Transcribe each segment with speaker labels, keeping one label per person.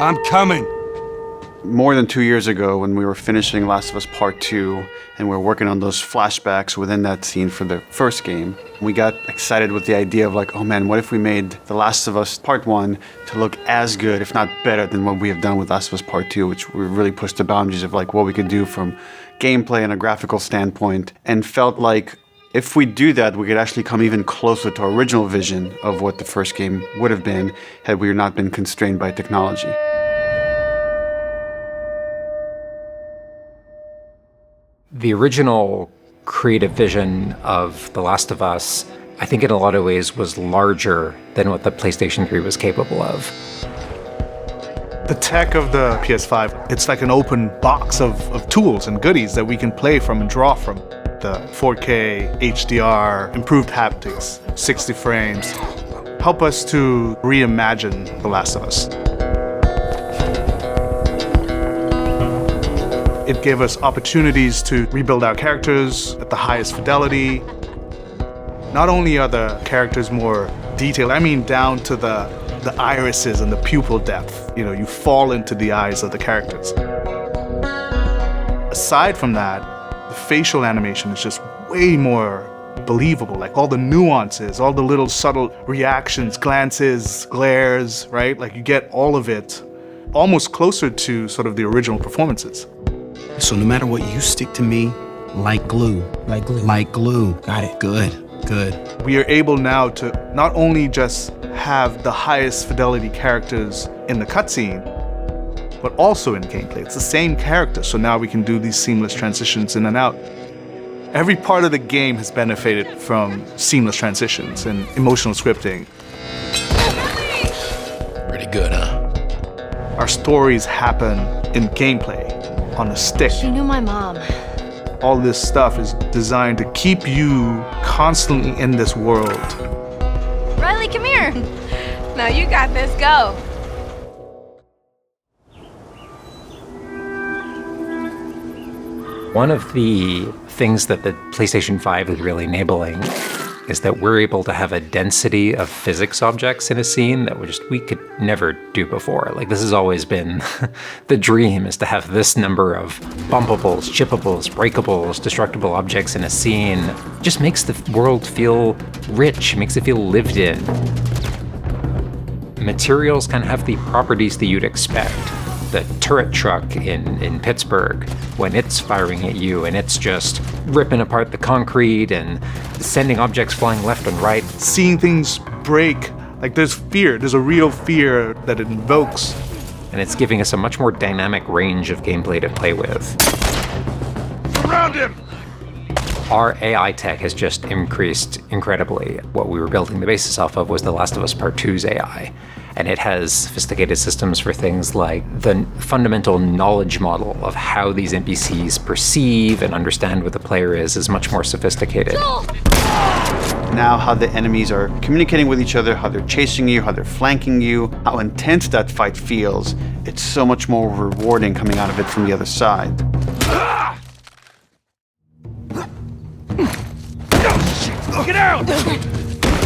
Speaker 1: I'm coming.
Speaker 2: More than 2 years ago, when we were finishing Last of Us Part 2, and we were working on those flashbacks within that scene for the first game, we got excited with the idea of like, oh man, what if we made The Last of Us Part 1 to look as good, if not better, than what we have done with Last of Us Part 2, which we really pushed the boundaries of like what we could do from gameplay and a graphical standpoint, and felt like if we do that, we could actually come even closer to our original vision of what the first game would have been had we not been constrained by technology.
Speaker 3: The original creative vision of The Last of Us, I think in a lot of ways was larger than what the PlayStation 3 was capable of.
Speaker 4: The tech of the PS5, it's like an open box of tools and goodies that we can play from and draw from. The 4K, HDR, improved haptics, 60 frames, help us to reimagine The Last of Us. It gave us opportunities to rebuild our characters at the highest fidelity. Not only are the characters more detailed, I mean down to the irises and the pupil depth. You know, you fall into the eyes of the characters. Aside from that, the facial animation is just way more believable. Like all the nuances, all the little subtle reactions, glances, glares, right? Like you get all of it almost closer to sort of the original performances.
Speaker 1: So no matter what, you stick to me like glue.
Speaker 5: Like glue.
Speaker 1: Like glue.
Speaker 5: Got it.
Speaker 1: Good.
Speaker 4: We are able now to not only just have the highest fidelity characters in the cutscene, but also in gameplay. It's the same character, so now we can do these seamless transitions in and out. Every part of the game has benefited from seamless transitions and emotional scripting.
Speaker 1: Pretty good, huh?
Speaker 4: Our stories happen in gameplay, on a stick.
Speaker 6: She knew my mom.
Speaker 4: All this stuff is designed to keep you constantly in this world.
Speaker 6: Riley, come here. Now you got this, go.
Speaker 3: One of the things that the PlayStation 5 is really enabling is that we're able to have a density of physics objects in a scene that we could never do before. Like, this has always been the dream, is to have this number of bumpables, chippables, breakables, destructible objects in a scene. It just makes the world feel rich, makes it feel lived in. Materials can have the properties that you'd expect. The turret truck in Pittsburgh, when it's firing at you and it's just ripping apart the concrete and sending objects flying left and right.
Speaker 4: Seeing things break, like there's fear, there's a real fear that it invokes.
Speaker 3: And it's giving us a much more dynamic range of gameplay to play with.
Speaker 1: Surround him!
Speaker 3: Our AI tech has just increased incredibly. What we were building the basis off of was The Last of Us Part 2's AI. And it has sophisticated systems for things like the fundamental knowledge model of how these NPCs perceive and understand what the player is much more sophisticated.
Speaker 2: Now how the enemies are communicating with each other, how they're chasing you, how they're flanking you, how intense that fight feels, it's so much more rewarding coming out of it from the other side.
Speaker 1: Get out!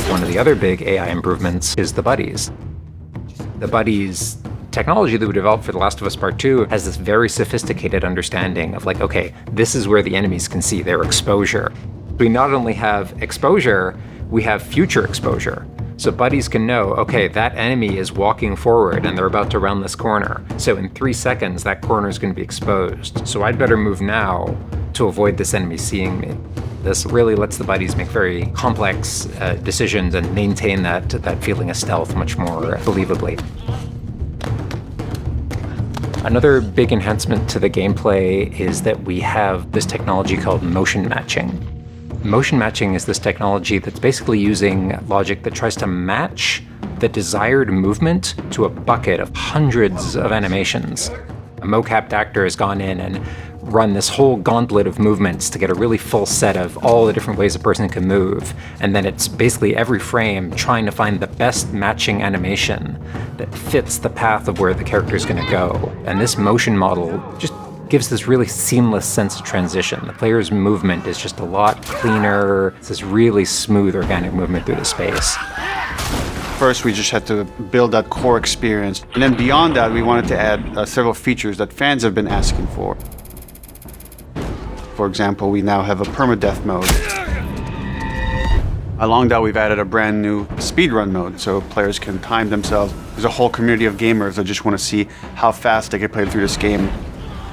Speaker 3: One of the other big AI improvements is the buddies. The buddies technology that we developed for The Last of Us Part 2 has this very sophisticated understanding of like, okay, this is where the enemies can see their exposure. We not only have exposure, we have future exposure. So buddies can know, okay, that enemy is walking forward and they're about to round this corner. So in 3 seconds, that corner is going to be exposed. So I'd better move now to avoid this enemy seeing me. This really lets the buddies make very complex decisions and maintain that feeling of stealth much more believably. Another big enhancement to the gameplay is that we have this technology called motion matching. Motion matching is this technology that's basically using logic that tries to match the desired movement to a bucket of hundreds of animations. A mocapped actor has gone in and run this whole gauntlet of movements to get a really full set of all the different ways a person can move. And then it's basically every frame trying to find the best matching animation that fits the path of where the character is going to go. And this motion model just gives this really seamless sense of transition. The player's movement is just a lot cleaner. It's this really smooth, organic movement through the space.
Speaker 2: First, we just had to build that core experience. And then beyond that, we wanted to add several features that fans have been asking for. For example, we now have a permadeath mode. Along that, we've added a brand new speedrun mode, so players can time themselves. There's a whole community of gamers that just want to see how fast they can play through this game.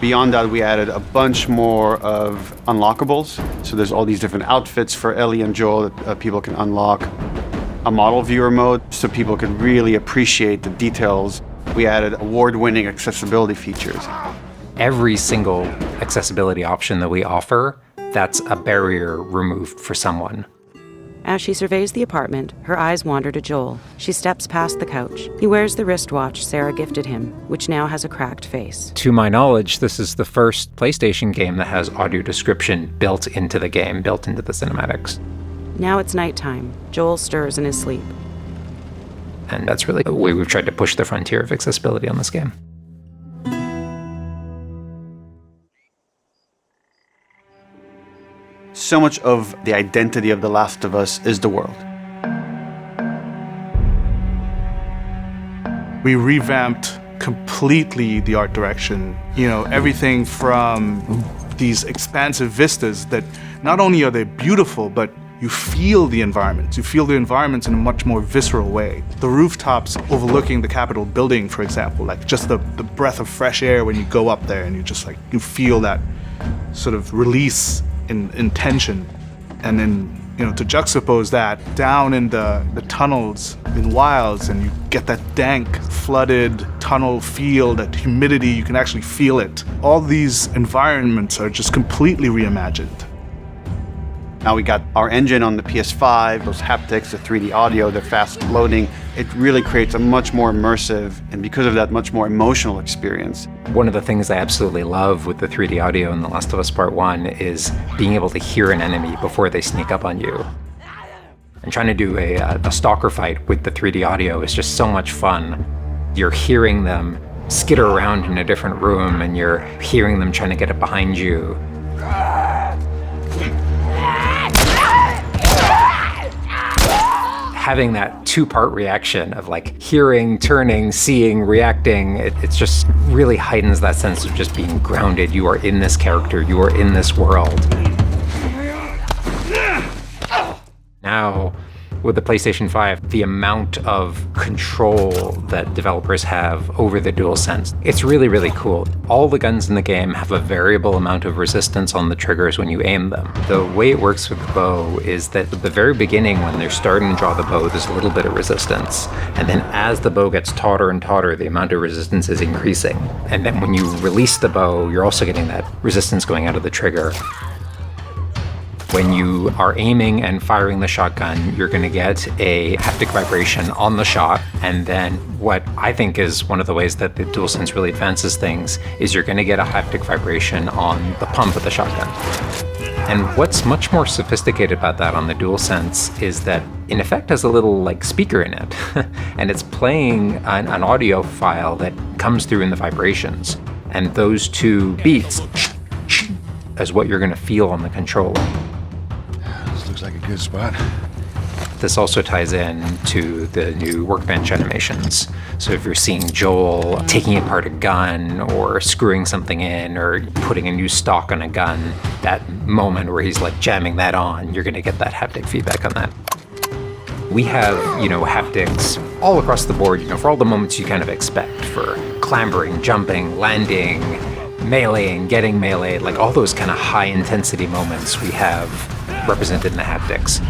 Speaker 2: Beyond that, we added a bunch more of unlockables. So there's all these different outfits for Ellie and Joel that people can unlock. A model viewer mode, so people can really appreciate the details. We added award-winning accessibility features.
Speaker 3: Every single accessibility option that we offer, that's a barrier removed for someone.
Speaker 5: As she surveys the apartment, her eyes wander to Joel. She steps past the couch. He wears the wristwatch Sarah gifted him, which now has a cracked face.
Speaker 3: To my knowledge, this is the first PlayStation game that has audio description built into the game, built into the cinematics.
Speaker 5: Now it's nighttime. Joel stirs in his sleep.
Speaker 3: And that's really the way we've tried to push the frontier of accessibility on this game.
Speaker 2: So much of the identity of The Last of Us is the world.
Speaker 4: We revamped completely the art direction. You know, everything from these expansive vistas that not only are they beautiful, but you feel the environments. You feel the environments in a much more visceral way. The rooftops overlooking the Capitol building, for example, like just the breath of fresh air when you go up there and you feel that sort of release in tension. And then, to juxtapose that down in the tunnels in Wilds, and you get that dank, flooded tunnel feel, that humidity, you can actually feel it. All these environments are just completely reimagined.
Speaker 2: Now we got our engine on the PS5, those haptics, the 3D audio, the fast loading. It really creates a much more immersive, and because of that, much more emotional experience.
Speaker 3: One of the things I absolutely love with the 3D audio in The Last of Us Part 1 is being able to hear an enemy before they sneak up on you. And trying to do a stalker fight with the 3D audio is just so much fun. You're hearing them skitter around in a different room, and you're hearing them trying to get it behind you. Having that two-part reaction of like hearing, turning, seeing, reacting, it just really heightens that sense of just being grounded. You are in this character, you are in this world. Now, with the PlayStation 5, the amount of control that developers have over the DualSense, it's really, really cool. All the guns in the game have a variable amount of resistance on the triggers when you aim them. The way it works with the bow is that at the very beginning, when they're starting to draw the bow, there's a little bit of resistance. And then as the bow gets tauter and tauter, the amount of resistance is increasing. And then when you release the bow, you're also getting that resistance going out of the trigger. When you are aiming and firing the shotgun, you're going to get a haptic vibration on the shot. And then what I think is one of the ways that the DualSense really advances things is you're going to get a haptic vibration on the pump of the shotgun. And what's much more sophisticated about that on the DualSense is that in effect has a little speaker in it. And it's playing an audio file that comes through in the vibrations. And those two beats is what you're going to feel on the controller.
Speaker 7: Looks like a good spot.
Speaker 3: This also ties in to the new workbench animations. So if you're seeing Joel taking apart a gun or screwing something in or putting a new stock on a gun, that moment where he's jamming that on, you're going to get that haptic feedback on that. We have, haptics all across the board, for all the moments you kind of expect, for clambering, jumping, landing, meleeing, getting meleeed, all those kind of high intensity moments we have represented in the haptics.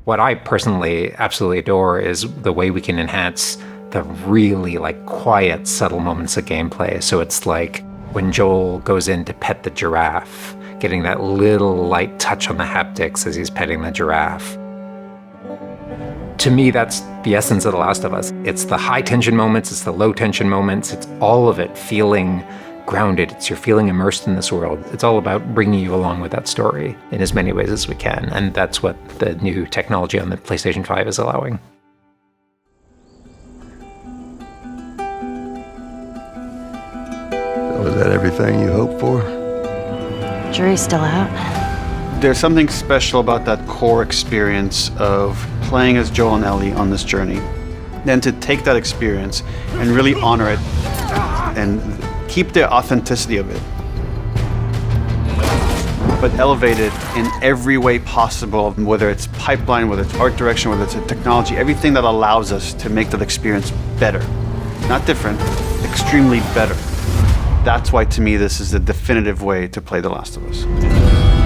Speaker 3: What I personally absolutely adore is the way we can enhance the really quiet, subtle moments of gameplay. So it's like when Joel goes in to pet the giraffe, getting that little light touch on the haptics as he's petting the giraffe. To me, that's the essence of The Last of Us. It's the high tension moments, it's the low tension moments, it's all of it feeling grounded. It's you're feeling immersed in this world. It's all about bringing you along with that story in as many ways as we can. And that's what the new technology on the PlayStation 5 is allowing.
Speaker 7: So is that everything you hoped for?
Speaker 5: Jury's still out.
Speaker 2: There's something special about that core experience of playing as Joel and Ellie on this journey. Then to take that experience and really honor it and keep the authenticity of it, but elevate it in every way possible, whether it's pipeline, whether it's art direction, whether it's a technology, everything that allows us to make that experience better. Not different, extremely better. That's why, to me, this is the definitive way to play The Last of Us.